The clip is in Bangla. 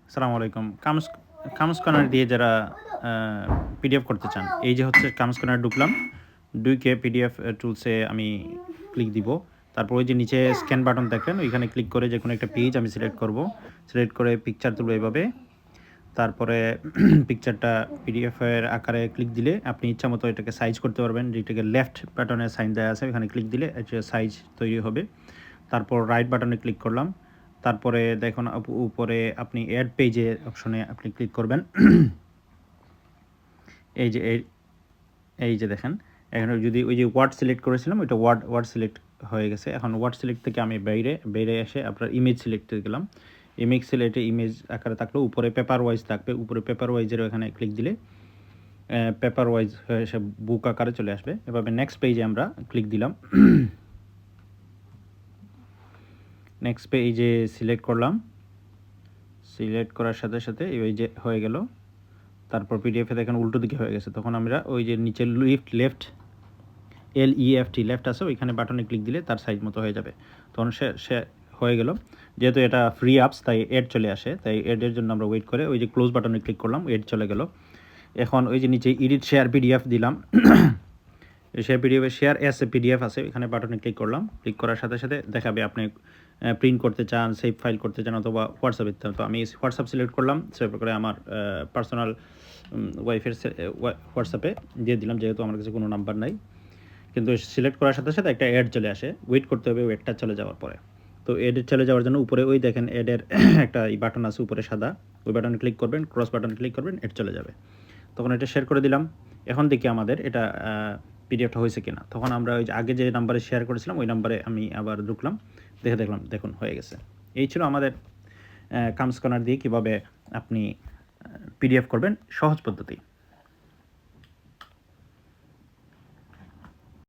আসসালামু আলাইকুম। কামস কর্নার দিয়ে যারা পিডিএফ করতে চান, এই যে হচ্ছে কামস কর্নার ঢুকলাম। ঢুকে পিডিএফ টুলসে আমি ক্লিক দিব। তারপর ওই যে নিচে স্ক্যান বাটন দেখেন, ওইখানে ক্লিক করে যেকোনো একটা পেজ আমি সিলেক্ট করব। সিলেক্ট করে পিকচার তুলব এভাবে। তারপরে পিকচারটা পিডিএফের আকারে ক্লিক দিলে আপনি ইচ্ছামতো এটাকে সাইজ করতে পারবেন। যেটাকে লেফট বাটনে সাইন দেওয়া আছে, ওখানে ক্লিক দিলে এটা সাইজ তৈরি হবে। তারপর রাইট বাটনে ক্লিক করলাম। তারপরে দেখুন উপরে আপনি অ্যাড পেজে অপশনে আপনি ক্লিক করবেন। এই যে এই যে দেখেন, এখানে যদি ওই যে ওয়ার্ড সিলেক্ট করেছিলাম, ওইটা ওয়ার্ড সিলেক্ট হয়ে গেছে। এখন ওয়ার্ড সিলেক্ট থেকে আমি বাইরে এসে আপনার ইমেজ সিলেক্টে গেলাম। ইমেজ সিলেক্টে ইমেজ আকারে থাকলেও উপরে পেপার ওয়াইজ থাকবে। উপরে পেপার ওয়াইজের এখানে ক্লিক দিলে পেপার ওয়াইজ হয়ে এসে বুক আকারে চলে আসবে। এভাবে নেক্সট পেজে আমরা ক্লিক দিলাম। নেক্সট পেজে সিলেক্ট করলাম। সিলেক্ট করার সাথে সাথে ওই যে হয়ে গেল। তারপর পিডিএফে দেখেন উল্টো দিকে হয়ে গেছে। তখন আমরা ওই যে নিচে লেফট লেফট আছে, ওইখানে বাটনে ক্লিক দিলে তার সাইজ মতো হয়ে যাবে। তখন সে হয়ে গেল। যেহেতু এটা ফ্রি অ্যাপস, তাই এড চলে আসে, তাই এডের জন্য আমরা ওয়েট করে ওই যে ক্লোজ বাটনে ক্লিক করলাম, এড চলে গেল। এখন ওই যে নিচে এডিট শেয়ার পিডিএফ দিলাম। শেয়ার পিডিএফে শেয়ার এস এ পিডিএফ আছে, এখানে বাটনে ক্লিক করলাম। ক্লিক করার সাথে সাথে দেখাবে আপনি প্রিন্ট করতে চান, সেভ ফাইল করতে চান, অথবা হোয়াটসঅ্যাপে। তো আমি হোয়াটসঅ্যাপ সিলেক্ট করলাম। সেভ করে আমার পার্সোনাল ওয়াইফের হোয়াটসঅ্যাপে দিয়ে দিলাম, যেহেতু আমার কাছে কোনো নাম্বার নাই। কিন্তু সিলেক্ট করার সাথে সাথে একটা অ্যাড চলে আসে, ওয়েট করতে হবে অ্যাডটা চলে যাওয়ার পরে। তো অ্যাডের চলে যাওয়ার জন্য উপরে ওই দেখেন অ্যাডের একটা বাটন আছে উপরে সাদা, ওই বাটনে ক্লিক করবেন, ক্রস বাটনে ক্লিক করবেন, অ্যাড চলে যাবে। তখন এটা শেয়ার করে দিলাম। এখন দেখি আমাদের এটা পিডিএফটা হয়েছে কিনা। তখন আমরা ওই যে আগে যে নাম্বারে শেয়ার করেছিলাম, ওই নাম্বারে আমি আবার ঢুকলাম, দেখুন হয়ে গেছে। এই ছিল আমাদের কামস কর্নার দিয়ে কীভাবে আপনি পিডিএফ করবেন সহজ পদ্ধতি।